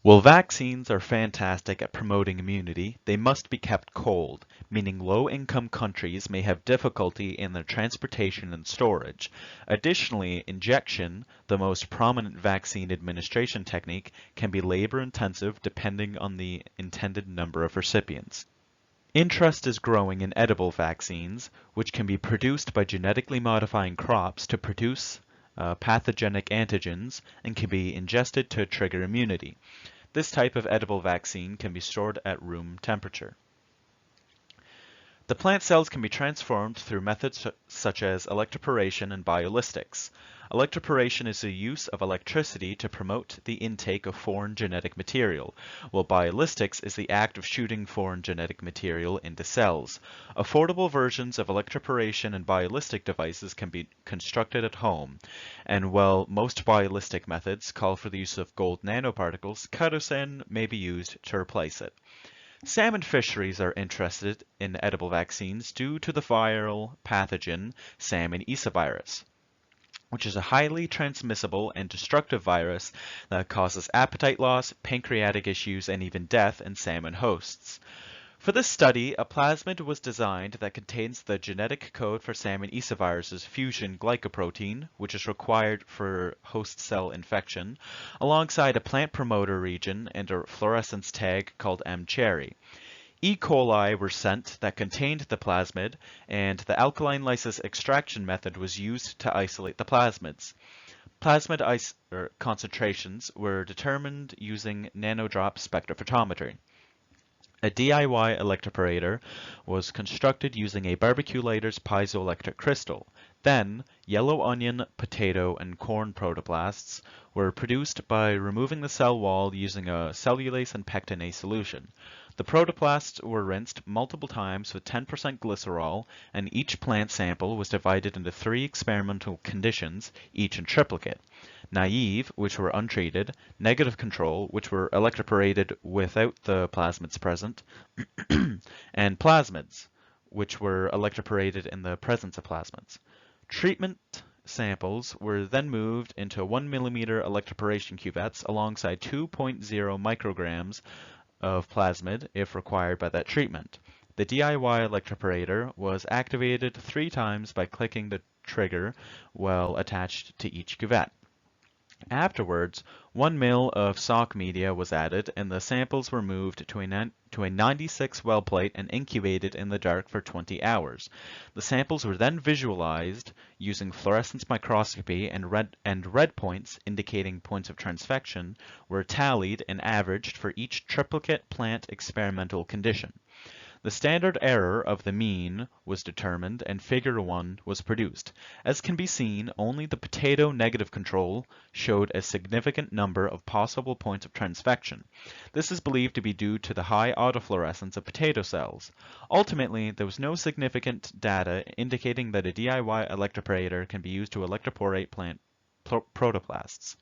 While vaccines are fantastic at promoting immunity, they must be kept cold, meaning low-income countries may have difficulty in their transportation and storage. Additionally, injection, the most prominent vaccine administration technique, can be labor-intensive depending on the intended number of recipients. Interest is growing in edible vaccines, which can be produced by genetically modifying crops to produce pathogenic antigens and can be ingested to trigger immunity. This type of edible vaccine can be stored at room temperature. The plant cells can be transformed through methods such as electroporation and biolistics. Electroporation is the use of electricity to promote the intake of foreign genetic material, while biolistics is the act of shooting foreign genetic material into cells. Affordable versions of electroporation and biolistic devices can be constructed at home, and while most biolistic methods call for the use of gold nanoparticles, kerosene may be used to replace it. Salmon fisheries are interested in edible vaccines due to the viral pathogen salmon issavirus, which is a highly transmissible and destructive virus that causes appetite loss, pancreatic issues, and even death in salmon hosts. For this study, a plasmid was designed that contains the genetic code for salmon issavirus's fusion glycoprotein, which is required for host cell infection, alongside a plant promoter region and a fluorescence tag called mCherry. E. coli were sent that contained the plasmid, and the alkaline lysis extraction method was used to isolate the plasmids. Plasmid concentrations were determined using nanodrop spectrophotometry. A DIY electroporator was constructed using a barbecue-lighter's piezoelectric crystal. Then, yellow onion, potato, and corn protoplasts were produced by removing the cell wall using a cellulase and pectinase solution. The protoplasts were rinsed multiple times with 10% glycerol, and each plant sample was divided into 3 experimental conditions, each in triplicate. Naive, which were untreated, negative control, which were electroporated without the plasmids present, and plasmids, which were electroporated in the presence of plasmids. Treatment samples were then moved into 1 mm electroporation cuvettes alongside 2.0 micrograms of plasmid if required by that treatment. The DIY electroporator was activated 3 times by clicking the trigger while attached to each cuvette. Afterwards, 1 ml of sock media was added and the samples were moved to a 96 well plate and incubated in the dark for 20 hours. The samples were then visualized using fluorescence microscopy, and red points indicating points of transfection were tallied and averaged for each triplicate plant experimental condition. The standard error of the mean was determined and figure 1 was produced. As can be seen, only the potato negative control showed a significant number of possible points of transfection. This is believed to be due to the high autofluorescence of potato cells. Ultimately, there was no significant data indicating that a DIY electroporator can be used to electroporate plant protoplasts.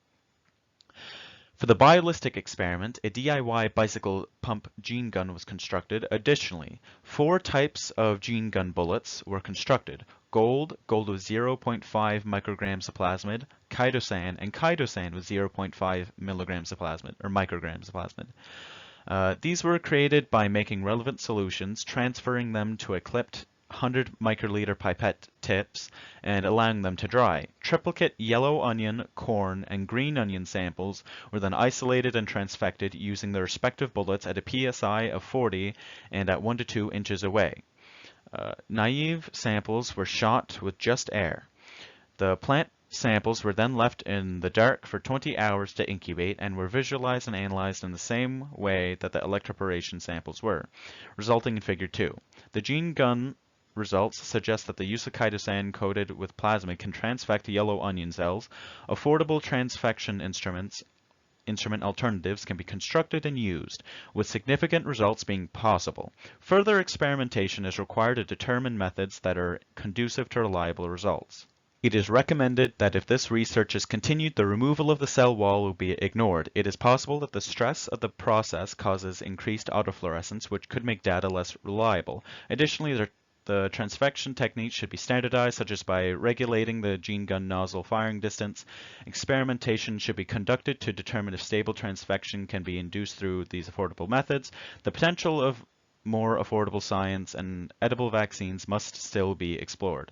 For the biolistic experiment, a DIY bicycle pump gene gun was constructed. Additionally, 4 types of gene gun bullets were constructed. Gold was 0.5 micrograms of plasmid, chitosan, and chitosan was 0.5 milligrams of plasmid, or micrograms of plasmid. These were created by making relevant solutions, transferring them to a clipped 100 microliter pipette tips, and allowing them to dry. Triplicate yellow onion, corn, and green onion samples were then isolated and transfected using their respective bullets at a PSI of 40 and at 1 to 2 inches away. Naive samples were shot with just air. The plant samples were then left in the dark for 20 hours to incubate and were visualized and analyzed in the same way that the electroporation samples were, resulting in figure 2. The gene gun results suggest that the use of chitosan coated with plasmid can transfect yellow onion cells. Affordable transfection instrument alternatives can be constructed and used, with significant results being possible. Further experimentation is required to determine methods that are conducive to reliable results. It is recommended that if this research is continued, the removal of the cell wall will be ignored. It is possible that the stress of the process causes increased autofluorescence, which could make data less reliable. Additionally, there The transfection techniques should be standardized, such as by regulating the gene gun nozzle firing distance. Experimentation should be conducted to determine if stable transfection can be induced through these affordable methods. The potential of more affordable science and edible vaccines must still be explored.